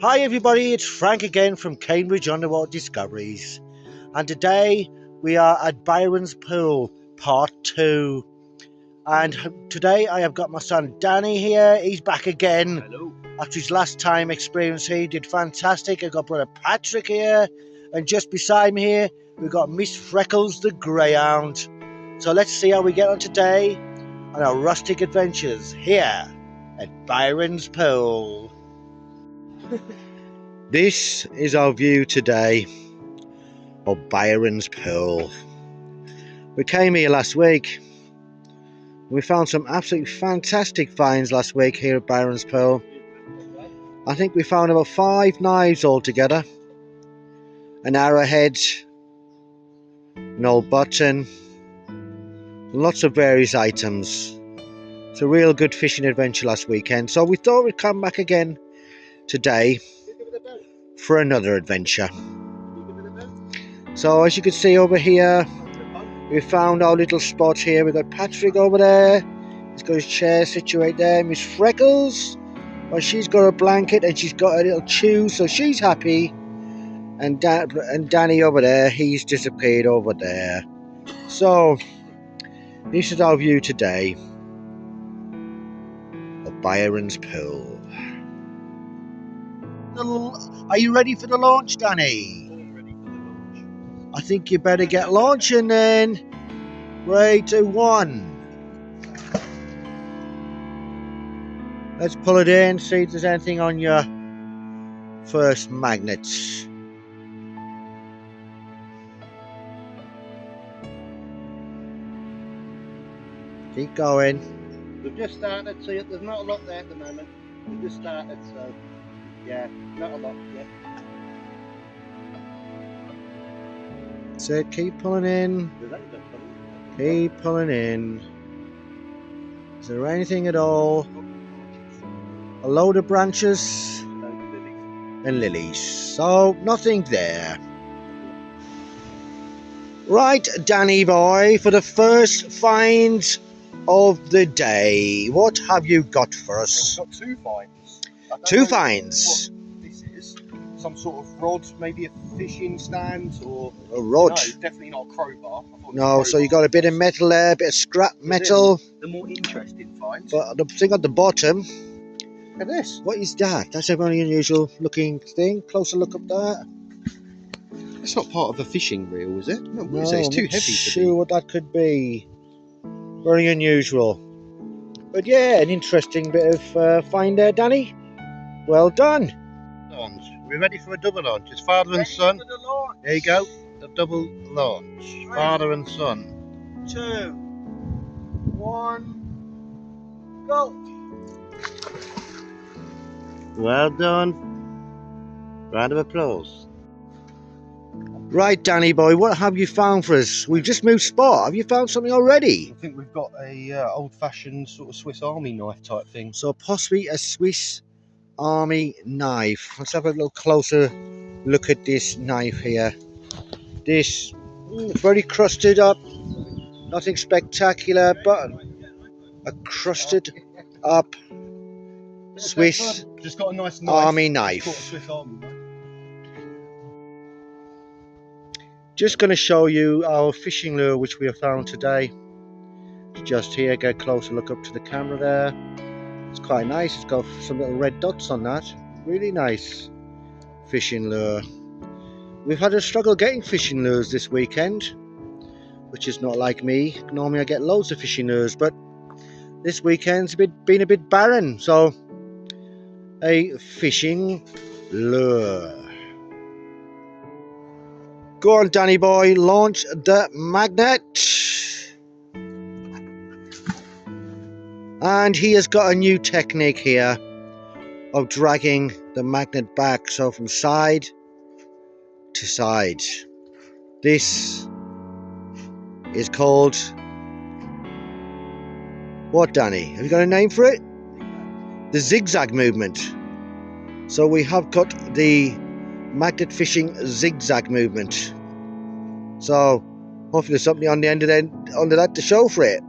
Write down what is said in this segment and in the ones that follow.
Hi everybody, it's Frank again from Cambridge Underwater Discoveries, and today we are at Birons Pool part 2, and today I have got my son Danny here. He's back again. Hello. After his last time experience. He did fantastic. I've got brother Patrick here, and just beside me here we've got Miss Freckles the Greyhound. So let's see how we get on today on our rustic adventures here at Birons Pool. This is our view today of Birons Pool. We came here last week. We found some absolutely fantastic finds last week here at Birons Pool. I think we found about 5 knives altogether, an arrowhead, an old button, lots of various items. It's a real good fishing adventure last weekend, so we thought we'd come back again today for another adventure. So as you can see over here, we found our little spot here. We've got Patrick over there. He's got his chair situated there. Miss Freckles, well, she's got a blanket and she's got a little chew, so she's happy. And Danny over there, he's disappeared over there. So this is our view today of Birons Pool. Are you ready for the launch, Danny? I think you better get launching then. 3, 2, 1. Let's pull it in, see if there's anything on your first magnets. Keep going. We've just started, so there's not a lot there at the moment. We've just started, so yeah, not a lot yet. That's it, keep pulling in. Keep pulling in. Is there anything at all? A load of branches and lilies. So nothing there. Right, Danny boy, for the first find of the day, what have you got for us? I've got 2 finds. 2 finds. What this is some sort of rod, maybe a fishing stand, or a rod. No, definitely not a crowbar. No, so you got a bit of metal there, a bit of scrap metal. The more interesting finds. But the thing at the bottom, look at this. What is that? That's a very unusual looking thing. Closer look up there. It's not part of a fishing reel, is it? No, No, is it? It's too I'm not heavy sure to be. what that could be. Very unusual. But yeah, an interesting bit of find there, Danny. Well done. Launch. We're ready for a double launch. It's father and son. There you go. The double launch. 3, father and son. 2, 1, go. Well done. Round of applause. Right, Danny boy, what have you found for us? We've just moved spot. Have you found something already? I think we've got a old-fashioned sort of Swiss Army knife type thing. So possibly a Swiss Army knife. Let's have a little closer look at this knife here. This very crusted up, nothing spectacular, but a crusted up Swiss just got a nice Army knife. Swiss Army knife. Just going to show you our fishing lure which we have found today. It's just here. Get a closer look up to the camera there. It's quite nice. It's got some little red dots on that. Really nice fishing lure. We've had a struggle getting fishing lures this weekend, which is not like me. Normally I get loads of fishing lures, but this weekend's been a bit barren. So a fishing lure. Go on, Danny boy, launch the magnet. And he has got a new technique here of dragging the magnet back, so from side to side. This is called what, Danny? Have you got a name for it? The zigzag movement. So we have got the magnet fishing zigzag movement. So hopefully there's something on the end of that to show for it.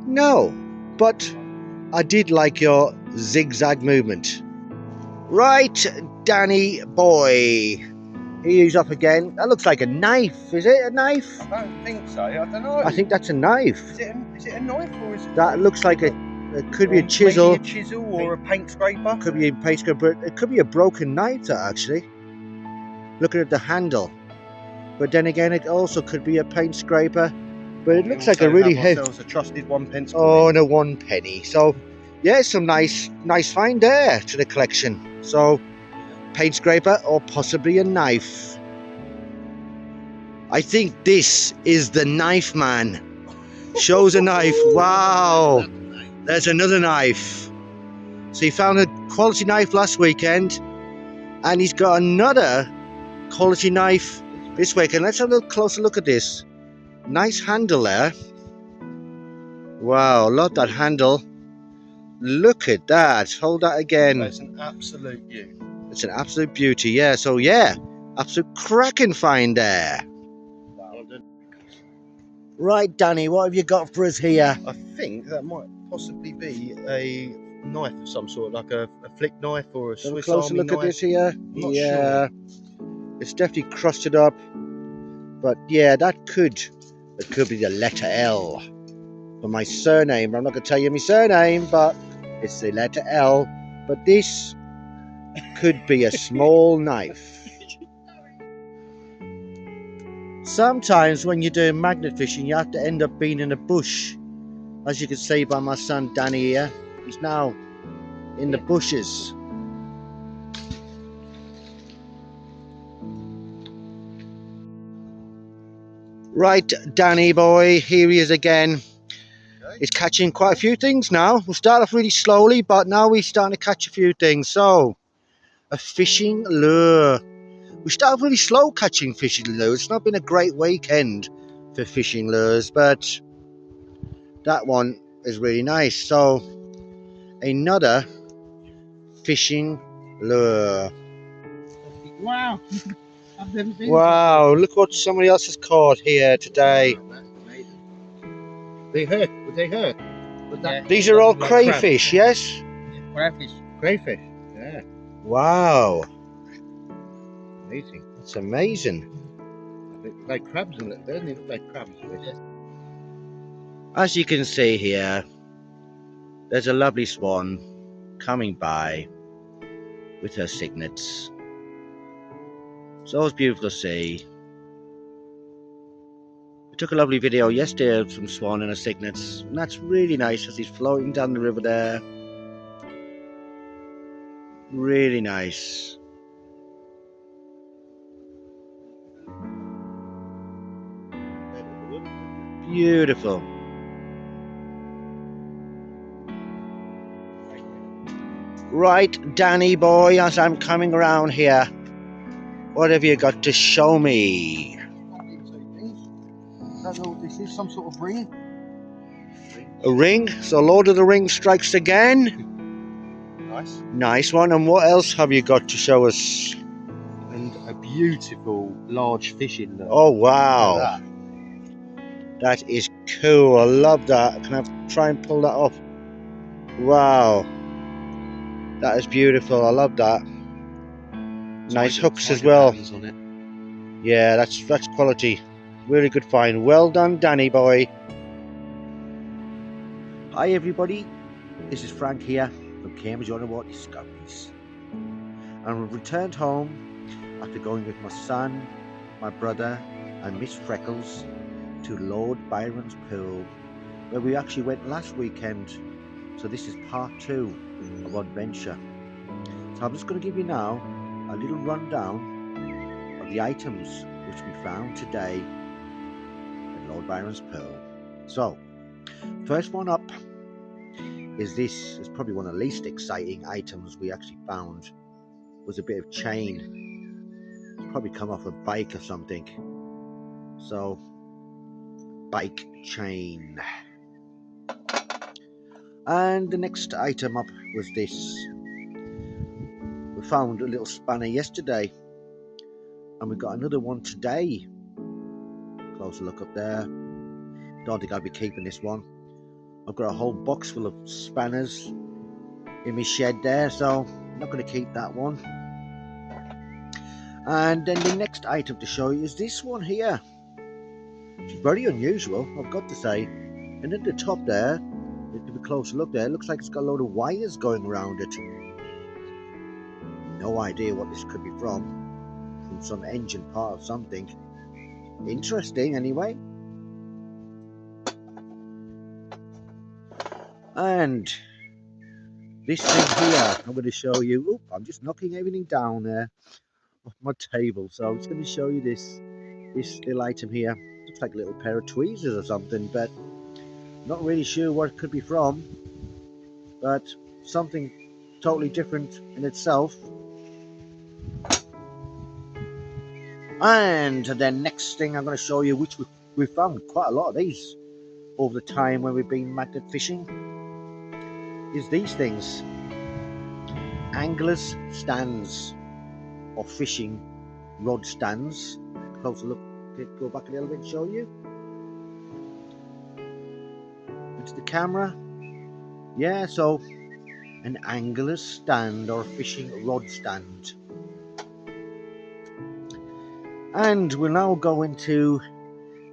No, but I did like your zigzag movement. Right, Danny boy. He's up again. That looks like a knife. Is it a knife? I don't think so. I don't know. I think that's a knife. Is it a knife or is it? That looks like it could be a or chisel. Maybe a chisel or a paint scraper. Could be a paint scraper. It could be a broken knife, that actually. Looking at the handle. But then again, it also could be a paint scraper. But it looks like a really heavy. A trusted 1p. Oh, and a 1 penny. So, yeah, some nice find there to the collection. So, paint scraper or possibly a knife. I think this is the knife man. Shows a knife. Wow. There's another knife. So he found a quality knife last weekend, and he's got another quality knife this weekend. Let's have a closer look at this. Nice handle there. Wow, love that handle. Look at that. Hold that again. It's an absolute beauty. It's an absolute beauty, yeah. So yeah, absolute cracking find there. Well done. Right, Danny, what have you got for us here? I think that might possibly be a knife of some sort, like a flick knife or a Have a Swiss closer Army look knife. at this here. Not Yeah, it's definitely crusted up. But yeah, it could be the letter L for my surname. I'm not going to tell you my surname, but it's the letter L. But this could be a small knife. Sometimes when you're doing magnet fishing, you have to end up being in a bush. As you can see by my son Danny here, he's now in the bushes. Right, Danny boy, here he is again. He's catching quite a few things now. We start off really slowly, but now we're starting to catch a few things. So, a fishing lure. We start off really slow catching fishing lures. It's not been a great weekend for fishing lures, but that one is really nice. So, another fishing lure. Wow. I've never been. Wow, look what somebody else has caught here today. They hurt. Would they hurt? These are all crayfish, yes? Crayfish. Crayfish. Yeah. Wow, Amazing. that's amazing. They look like crabs a little bit. They look like crabs. Yeah. As you can see here, there's a lovely swan coming by with her cygnets. It's always beautiful to see. We took a lovely video yesterday of some swan and her cygnets, and that's really nice as he's floating down the river there. Really nice. Beautiful. Right, Danny boy, as I'm coming around here, what have you got to show me? I don't know what this is. Some sort of ring. A ring? So Lord of the Rings strikes again. Nice. Nice one. And what else have you got to show us? And a beautiful large fishing lure. Oh wow, that is cool. I love that. Can I try and pull that off? Wow, that is beautiful. I love that. Nice hooks as well. On it. Yeah, that's quality. Really good find. Well done, Danny boy. Hi everybody, this is Frank here from Cambridge Underwater Discoveries, and we've returned home after going with my son, my brother and Miss Freckles to Lord Birons Pool, where we actually went last weekend. So this is part 2 of our adventure. So I'm just going to give you now a little rundown of the items which we found today at Lord Birons Pool. So, first one up is this. It's probably one of the least exciting items we actually found. Was a bit of chain. It's probably come off a bike or something. So, bike chain. And the next item up was this. We found a little spanner yesterday, and we got another one today. Closer look up there. Don't think I'll be keeping this one. I've got a whole box full of spanners in my shed there, so I'm not going to keep that one. And then the next item to show you is this one here. It's very unusual, I've got to say. And at the top there, if you have a closer look there, it looks like it's got a load of wires going around it. No idea what this could be from some engine part of something. Interesting anyway. And this thing here, I'm going to show you. Oop, I'm just knocking everything down there off my table. So I'm just going to show you this little item here. Looks like a little pair of tweezers or something, but not really sure what it could be from. But something totally different in itself. And then next thing I'm going to show you, which we found quite a lot of these over the time when we've been magnet fishing, is these things. Anglers stands, or fishing rod stands. Closer look, go back a little bit and show you. Into the camera. Yeah, so an angler's stand or fishing rod stand. And we'll now go into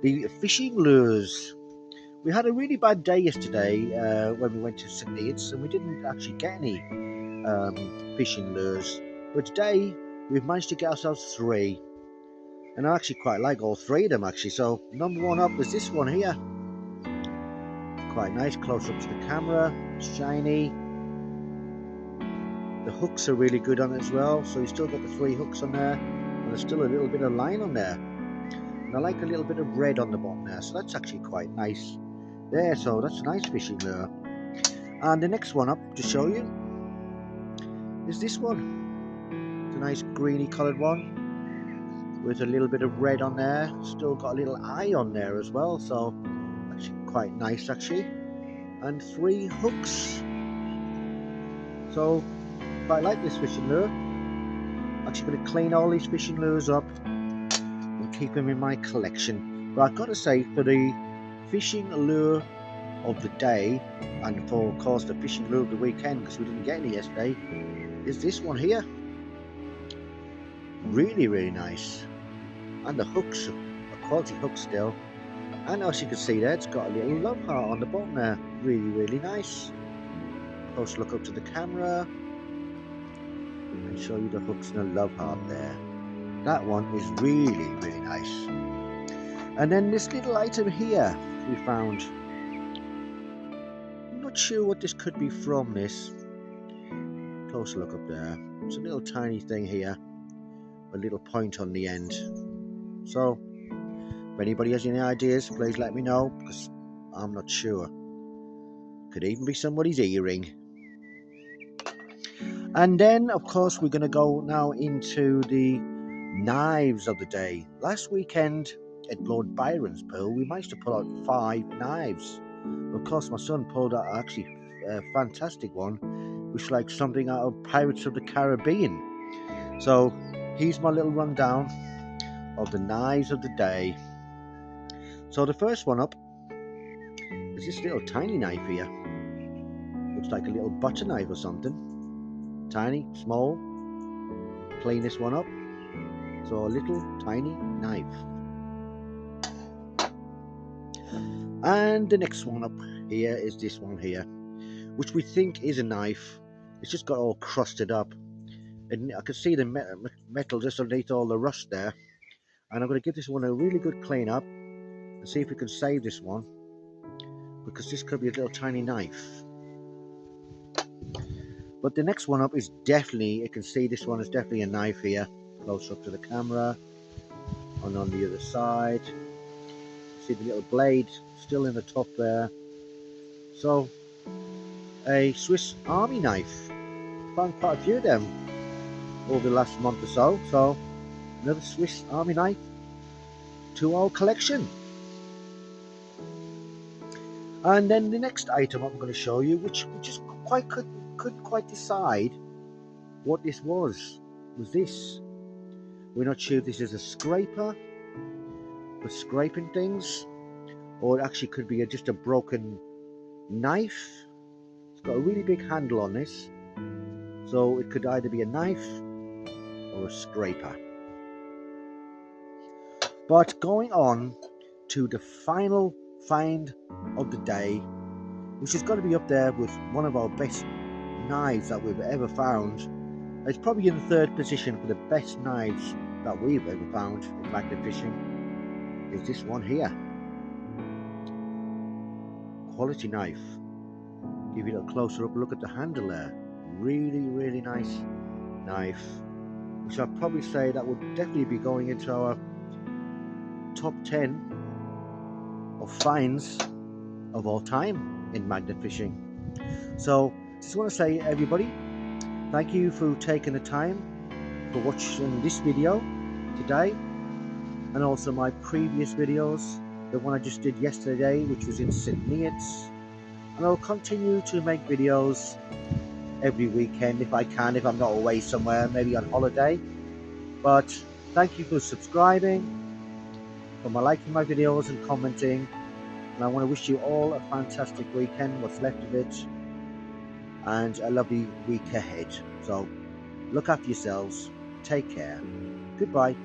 the fishing lures. We had a really bad day yesterday when we went to St. Neots, and we didn't actually get any fishing lures. But today we've managed to get ourselves 3, and I actually quite like all 3 of them actually. So number 1 up is this one here. Quite nice, close up to the camera, shiny. The hooks are really good on it as well, so you still got the 3 hooks on there, and there's still a little bit of line on there. And I like a little bit of red on the bottom there, so that's actually quite nice there. So that's a nice fishing lure. And the next one up to show you is this one. It's a nice greeny coloured one with a little bit of red on there. Still got a little eye on there as well, so actually quite nice actually. And 3 hooks. So quite like this fishing lure. Actually going to clean all these fishing lures up and keep them in my collection. But I've got to say, for the fishing lure of the day, and for of course the fishing lure of the weekend, because we didn't get any yesterday, is this one here. Really nice. And the hooks are quality hooks still. And as you can see there, it's got a little love heart on the bottom there. Really nice. Close look up to the camera and show you the hooks and the love heart there. That one is really nice. And then this little item here we found. I'm not sure what this could be from this. Close look up there. It's a little tiny thing here, a little point on the end. So if anybody has any ideas, please let me know, because I'm not sure. Could even be somebody's earring. And then of course we're going to go now into the knives of the day. Last weekend at Lord Birons Pool we managed to pull out 5 knives. Of course my son pulled out actually a fantastic one, which is like something out of Pirates of the Caribbean. So here's my little rundown of the knives of the day. So the first one up is this little tiny knife here. Looks like a little butter knife or something. Tiny, small. Clean this one up. So a little tiny knife. And the next one up here is this one here, which we think is a knife. It's just got all crusted up, and I can see the metal just underneath all the rust there. And I'm going to give this one a really good clean up and see if we can save this one, because this could be a little tiny knife. But the next one up is definitely, you can see this one is definitely a knife here. Close up to the camera. And on the other side, see the little blade still in the top there. So a Swiss Army knife. Found quite a few of them over the last month or so. So another Swiss Army knife to our collection. And then the next item I'm going to show you, which we just couldn't quite decide what this was this. We're not sure if this is a scraper for scraping things, or it actually could be just a broken knife. It's got a really big handle on this, so it could either be a knife or a scraper. But going on to the final find of the day, which has got to be up there with one of our best knives that we've ever found. It's probably in the third position for the best knives that we've ever found in magnet fishing, is this one here. Quality knife. Give you a closer up look at the handle there. Really nice knife, which I'd probably say that would definitely be going into our top 10 of finds of all time in magnet fishing. So just want to say, everybody, thank you for taking the time for watching this video today, and also my previous videos, the one I just did yesterday, which was in St. Neots. And I'll continue to make videos every weekend if I can, if I'm not away somewhere, maybe on holiday. But thank you for subscribing, for liking my videos and commenting, and I want to wish you all a fantastic weekend, what's left of it, and a lovely week ahead. So look after yourselves, take care, goodbye.